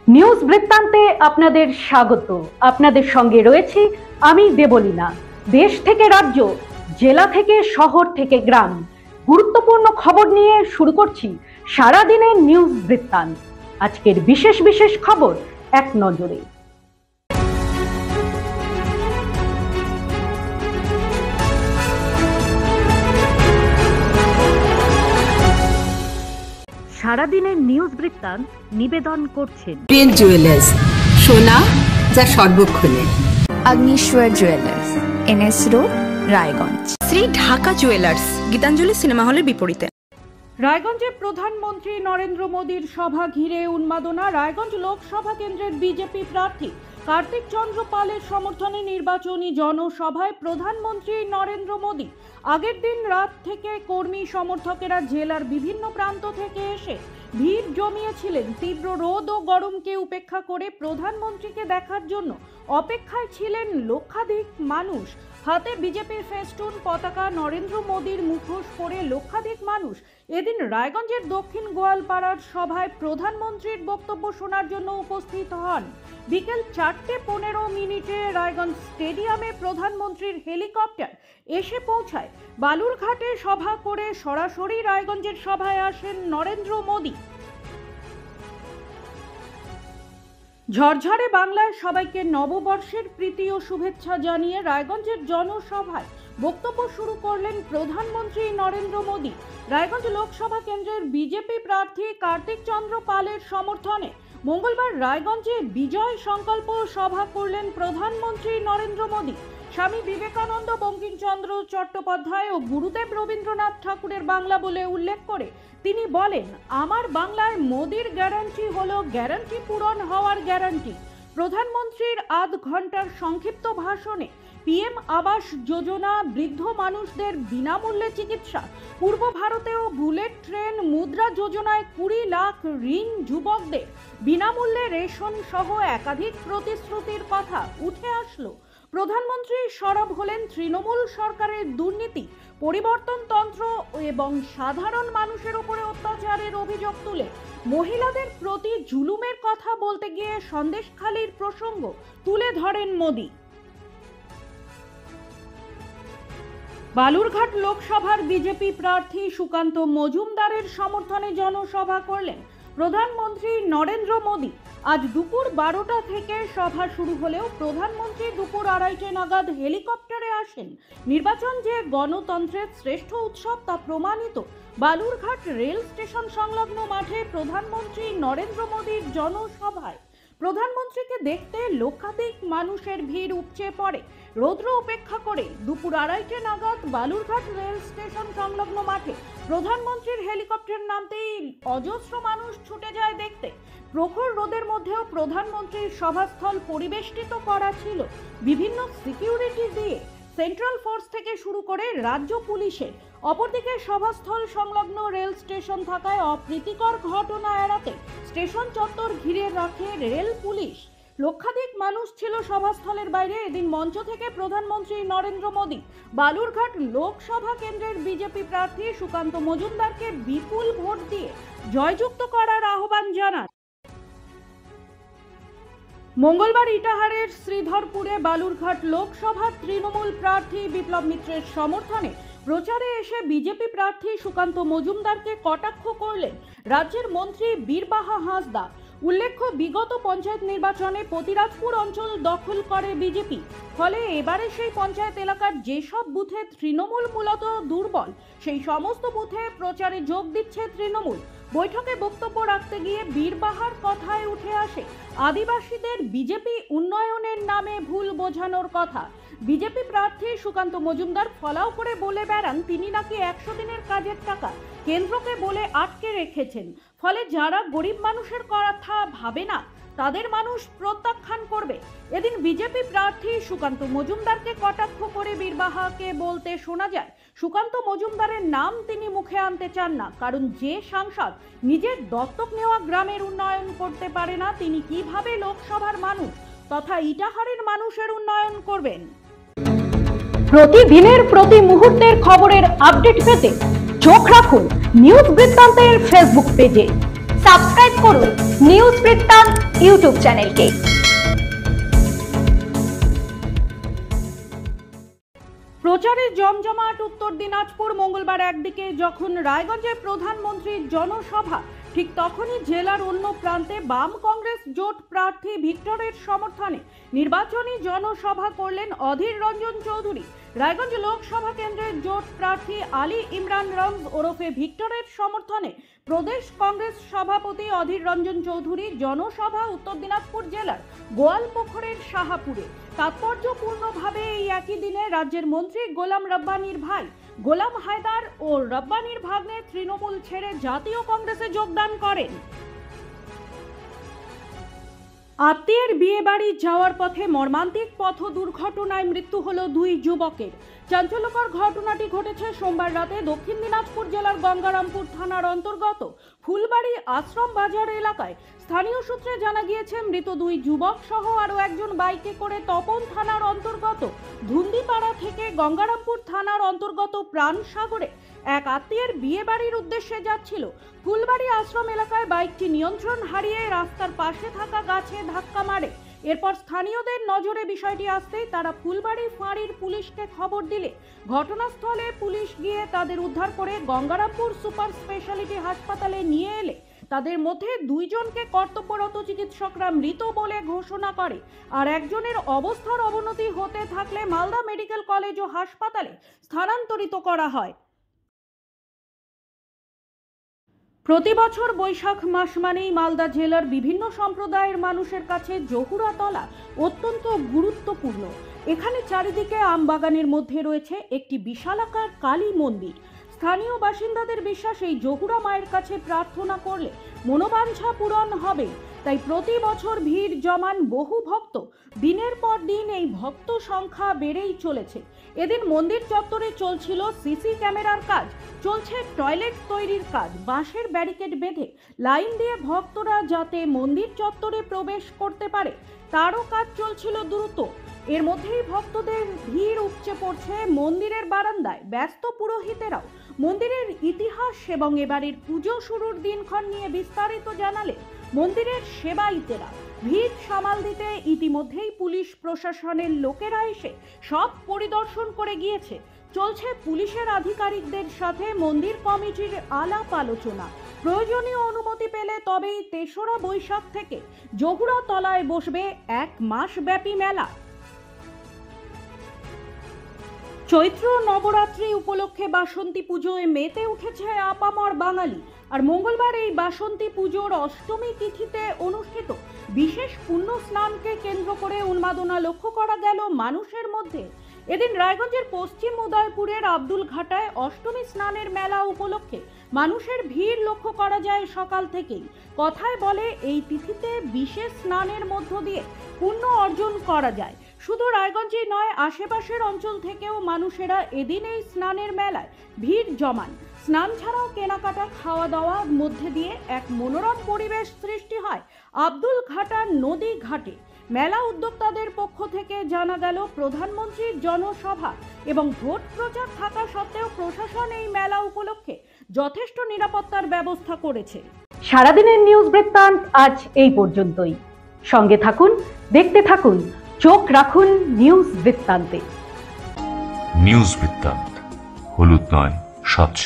News বৃত্তান্তে আপনাদের স্বাগত। আপনাদের সঙ্গে রয়েছি আমি দেবলীনা। দেশ থেকে রাজ্য, জেলা থেকে শহর থেকে গ্রাম, গুরুত্বপূর্ণ খবর নিয়ে শুরু করছি সারাদিনের নিউজ বৃত্তান্ত। আজকের বিশেষ বিশেষ খবর এক নজরে। সারাদিনের নিউজ বৃত্তান্ত নিবেদন করছেন রিয়েল জুয়েলার্স, সোনা যা সর্বক্ষণে। Agnishwar jewellers, NS road, Raiganj. Shri Dhaka jewellers, Gitanjali cinema হলের বিপরীতে। রায়গঞ্জে প্রধানমন্ত্রী নরেন্দ্র মোদীর সভা ঘিরে উন্মাদনা। রায়গঞ্জ লোকসভা কেন্দ্রের বিজেপি প্রার্থী কার্তিক চন্দ্র পালের সমর্থনে নির্বাচনী জনসভায় প্রধানমন্ত্রী নরেন্দ্র মোদী। আগের দিন রাত থেকে কর্মী সমর্থকেরা জেলার বিভিন্ন প্রান্ত থেকে এসে ভিড় জমিয়েছিলেন। তীব্র রোদ ও গরমকে উপেক্ষা করে প্রধানমন্ত্রীকে দেখার জন্য অপেক্ষায় ছিলেন লক্ষাধিক মানুষ। হাতে বিজেপির ফেস্টুন পতাকা, নরেন্দ্র মোদীর মুখোশ পরে লক্ষাধিক মানুষ এদিন রায়গঞ্জের দক্ষিণ গোয়ালপাড়ার সভায় প্রধানমন্ত্রীর বক্তব্য শোনার জন্য উপস্থিত হন। বিকেল 4:15 রায়গঞ্জ স্টেডিয়ামে প্রধানমন্ত্রীর হেলিকপ্টার এসে পৌঁছায়। বালুরঘাটে সভা করে সরাসরি রায়গঞ্জের সভায় আসেন নরেন্দ্র মোদী। ঝরঝরে বাংলায় সবাইকে নববর্ষের প্রীতি ও শুভেচ্ছা জানিয়ে রায়গঞ্জের জনসভায় বক্তব্য শুরু করলেন প্রধানমন্ত্রী নরেন্দ্র মোদী। রায়গঞ্জ লোকসভা কেন্দ্রের বিজেপি প্রার্থী কার্তিক চন্দ্র পালের সমর্থনে মঙ্গলবার রায়গঞ্জে বিজয় সংকল্প সভা করলেন প্রধানমন্ত্রী নরেন্দ্র মোদী। স্বামী বিবেকানন্দ, বঙ্কিমচন্দ্র চট্টোপাধ্যায় ও গুরুদেব রবীন্দ্রনাথ ঠাকুরের বাংলা বলে উল্লেখ করে তিনি বলেন, আমার বাংলায় মোদির গ্যারান্টি হলো গ্যারান্টি পূরণ হওয়ার গ্যারান্টি। প্রধানমন্ত্রীর আধ ঘন্টার সংক্ষিপ্ত ভাষণে পিএম আবাস যোজনা, বৃদ্ধ মানুষদের বিনামূল্যে চিকিৎসা, পূর্ব ভারতেও বুলেট ট্রেন, মুদ্রা যোজনায় 20 লাখ ঋণ, যুবকদের বিনামূল্যে রেশন সহ একাধিক প্রতিশ্রুতির কথা উঠে আসলো। প্রধানমন্ত্রী সরব হলেন তৃণমূল সরকারের দুর্নীতি, পরিবর্তনতন্ত্র এবং সাধারণ মানুষের উপরে অত্যাচারের অভিযোগ তুলে মহিলাদের প্রতি জুলুমের কথা বলতে গিয়ে সন্দেশখালির প্রসঙ্গ তুলে ধরেন মোদী। বালুরঘাট লোকসভার বিজেপি প্রার্থী সুকান্ত মজুমদারের সমর্থনে জনসভা করলেন প্রধানমন্ত্রী নরেন্দ্র মোদী। আজ দুপুর 12টা থেকে সভা শুরু হলেও প্রধানমন্ত্রী দুপুর 2:30 নাগাদ হেলিকপ্টারে আসেন। নির্বাচন যে গণতন্ত্রের শ্রেষ্ঠ উৎসব তা প্রমাণিত বালুরঘাট রেল স্টেশন সংলগ্ন মাঠে প্রধানমন্ত্রী নরেন্দ্র মোদীর জনসভায় প্রধানমন্ত্রীকে দেখতে লক্ষাধিক মানুষের ভিড় উপচে পড়ে। রৌদ্র উপেক্ষা করে দুপুর 2:30 নাগাদ বালুরঘাট রেল স্টেশন সংলগ্ন মাঠে প্রধানমন্ত্রীর হেলিকপ্টার নামতেই অজস্র মানুষ ছুটে যায় দেখতে। প্রখর রোদের মধ্যেও প্রধানমন্ত্রীর সভাস্থল পরিবেষ্টিত করা ছিল বিভিন্ন সিকিউরিটি দিয়ে, সেন্ট্রাল ফোর্স থেকে শুরু করে রাজ্য পুলিশের। অপরদিকে সভাস্থল সংলগ্ন রেল স্টেশন থাকায় অপ্রীতিকর ঘটনা এড়াতে স্টেশন চত্বর ঘিরে রাখে রেল পুলিশ। লক্ষাধিক মানুষ ছিল সভাস্থলের বাইরে। এদিন মঞ্চ থেকে প্রধানমন্ত্রী নরেন্দ্র মোদী বালুরঘাট লোকসভা কেন্দ্রের বিজেপি প্রার্থী সুকান্ত মজুমদারকে বিপুল ভোট দিয়ে জয়যুক্ত করার আহ্বান জানান। মঙ্গলবার ইটাহারের শ্রীধরপুরে বালুরঘাট লোকসভার তৃণমূল প্রার্থী বিপ্লব মিত্রের সমর্থনে প্রচারে এসে বিজেপি প্রার্থী সুকান্ত মজুমদারকে কটাক্ষ করলেন রাজ্যের মন্ত্রী বীরবাহা হাঁসদা। উল্লেখ্য, বিগত পঞ্চায়েত নির্বাচনে পতিরাজপুর অঞ্চল দখল করে বিজেপি। ফলে এবারে সেই পঞ্চায়েত এলাকার যেসব বুথে তৃণমূল মূলত দুর্বল, সেই সমস্ত বুথে প্রচারে যোগ দিচ্ছে তৃণমূল। বৈঠকে বক্তব্য রাখতে গিয়ে বীরবাহার কথায় উঠে আসে আদিবাসীদের বিজেপি উন্নয়নের নামে ভুল বোঝানোর কথা। বিজেপি প্রার্থী সুকান্ত মজুমদার ফলাও করে বলে বেড়ান তিনি নাকি 100 দিনের কাজের টাকা কেন্দ্রকে বলে আটকে রেখেছেন। ফলে যারা গরিব মানুষের কথা ভাবে না তাদের মানুষ প্রত্যাখ্যান করবে। এদিন বিজেপি প্রার্থী সুকান্ত মজুমদারকে কটাক্ষ করে বীরবাহাকে বলতে শোনা যায়, সুকান্ত মজুমদারের নাম তিনি মুখে আনতে চান না, কারণ যে সাংসদ নিজের দত্তক নেওয়া গ্রামের উন্নয়ন করতে পারে না, তিনি কিভাবে লোকসভার মানুষ তথা ইটাহারের মানুষের উন্নয়ন করবেন। প্রতিদিনের প্রতি মুহূর্তের খবরের আপডেট পেতে চোখ রাখুন নিউজ বৃত্তান্তের ফেসবুক পেজে। সাবস্ক্রাইব করুন নিউজ বৃত্তান্ত ইউটিউব চ্যানেলকে। প্রচারে জমজমাট উত্তর দিনাজপুর। মঙ্গলবার একদিকে যখন রায়গঞ্জে প্রধানমন্ত্রীর জনসভা, ঠিক তখনই জেলার অন্য প্রান্তে বাম কংগ্রেস জোট প্রার্থী ভিক্টরের সমর্থনে নির্বাচনী জনসভা করলেন অধীর রঞ্জন চৌধুরী। রায়গঞ্জ লোকসভা কেন্দ্রের জোট প্রার্থী আলী ইমরান রমজ ওরফে ভিক্টরের সমর্থনে প্রদেশ কংগ্রেস সভাপতি অধীর রঞ্জন চৌধুরী জনসভা উত্তর দিনাজপুর জেলার গোয়ালপুকুরের শাহাপুরে। তাৎপর্যপূর্ণভাবে এই একই দিনে রাজ্যের মন্ত্রী গোলাম রব্বানীর ভাই গোলাম হায়দার ও রব্বানীর ভাগ্নে তৃণমূল ছেড়ে জাতীয় কংগ্রেসে যোগদান করেন। আত্মীয়ের বিয়ে বাড়ি যাওয়ার পথে মর্মান্তিক পথ দুর্ঘটনায় মৃত্যু হলো দুই যুবকের। চাঞ্চল্যকর ঘটনাটি ঘটেছে সোমবার রাতে দক্ষিণ দিনাজপুর জেলার গঙ্গারামপুর থানার অন্তর্গত ফুলবাড়ি আশ্রম বাজার এলাকায়। স্থানীয় সূত্রে জানা গিয়েছে, মৃত দুই যুবক সহ আরও একজন বাইকে করে তপন থানার অন্তর্গত ধুন্দিপাড়া থেকে গঙ্গারামপুর থানার অন্তর্গত প্রাণসাগরে এক আত্মীয়ের বিয়ে বাড়ির উদ্দেশ্যে যাচ্ছিল। ফুলবাড়ি আশ্রম এলাকায় বাইকটি নিয়ন্ত্রণ হারিয়ে রাস্তার পাশে থাকা গাছে ধাক্কা মারে। এরপর স্থানীয়দের নজরে বিষয়টি আসতেই তারা ফুলবাড়ি ফাঁড়ির পুলিশকে খবর দিলে ঘটনাস্থলে পুলিশ গিয়ে তাদের উদ্ধার করে গঙ্গারামপুর সুপার স্পেশালিটি হাসপাতালে নিয়ে এলে তাদের মধ্যে দুইজনকে কর্তব্যরত চিকিৎসকরা মৃত বলে ঘোষণা করে, আর একজনের অবস্থার অবনতি হতে থাকলে মালদা মেডিকেল কলেজ ও হাসপাতালে স্থানান্তরিত করা হয়। প্রতি বছর বৈশাখ মাস মানেই মালদা জেলার বিভিন্ন সম্প্রদায়ের মানুষের কাছে জহুরাতলা অত্যন্ত গুরুত্বপূর্ণ। এখানে চারিদিকে আমবাগানের মধ্যে রয়েছে একটি বিশালাকার কালী মন্দির। স্থানীয় বাসিন্দাদের বিশ্বাস, এই জহুরা মায়ের কাছে প্রার্থনা করলে মনোবাঞ্ছা পূরণ হবে। তাই প্রতি বছর ভিড় জমান বহু ভক্ত। দিনের পর দিন এই ভক্ত সংখ্যা বেড়েই চলেছে। এদিন মন্দির চত্বরে চলছিল সিসি ক্যামেরার কাজ, চলছে টয়লেট তৈরির কাজ। বাঁশের ব্যারিকেড বেঁধে লাইন দিয়ে ভক্তরা যাতে মন্দির চত্বরে প্রবেশ করতে পারে তারও কাজ চলছিল দ্রুত। এর মধ্যেই ভক্তদের ভিড় উপচে পড়ছে মন্দিরের বারান্দায়। ব্যস্ত পুরোহিতেরাও মন্দিরের ইতিহাস এবং এবারের পুজো শুরুর দিনক্ষণ নিয়ে বিস্তারিত জানালে মন্দিরের সেবায়িতেরা। ভিড় সামাল দিতে ইতিমধ্যেই পুলিশ প্রশাসনের লোকেরা এসে সব পরিদর্শন করে গিয়েছে। চলছে পুলিশের আধিকারিকদের সাথে মন্দির কমিটির আলাপ আলোচনা। প্রয়োজনীয় অনুমতি পেলে তবেই ৩রা বৈশাখ থেকে জহুরা তলায় বসবে ১ মাস ব্যাপী মেলা। চৈত্র নবরাত্রি উপলক্ষে বাসন্তী পুজোয় মেতে উঠেছে আপামর বাঙালি। আর মঙ্গলবার এই বাসন্তী পুজোর অষ্টমী তিথিতে অনুষ্ঠিত বিশেষ পুণ্য স্নানকে কেন্দ্র করে উন্মাদনা লক্ষ্য করা গেল মানুষের মধ্যে। এদিন রায়গঞ্জের পশ্চিম উদয়পুরের আব্দুল ঘাটায় অষ্টমী স্নানের মেলা উপলক্ষে মানুষের ভিড় লক্ষ্য করা যায় সকাল থেকেই। কথায় বলে, এই তিথিতে বিশেষ স্নানের মধ্য দিয়ে পুণ্য অর্জন করা যায়। শুধু রায়গঞ্জেই নয়, আশেপাশের অঞ্চল থেকেও মানুষেরা এদিন এই স্নানের মেলায় ভিড় জমান। স্নান ছাড়াও কেনাকাটা, খাওয়া দাওয়ার মধ্যে দিয়ে এক মনোরম পরিবেশ সৃষ্টি হয় আব্দুল ঘাটার নদী ঘাটে। মেলা উদ্যোক্তাদের পক্ষ থেকে জানা গেল, প্রধানমন্ত্রীর জনসভা এবং ভোট প্রচার থাকা সত্ত্বেও প্রশাসন এই মেলা উপলক্ষে যথেষ্ট নিরাপত্তার ব্যবস্থা করেছে। সারাদিনের নিউজ বৃত্তান্ত আজ এই পর্যন্তই। সঙ্গে থাকুন, দেখতে থাকুন, চোখ রাখুন নিউজ বৃত্তান্তে। নিউজ বৃত্তান্ত, হলুদ নয়, স্বচ্ছ।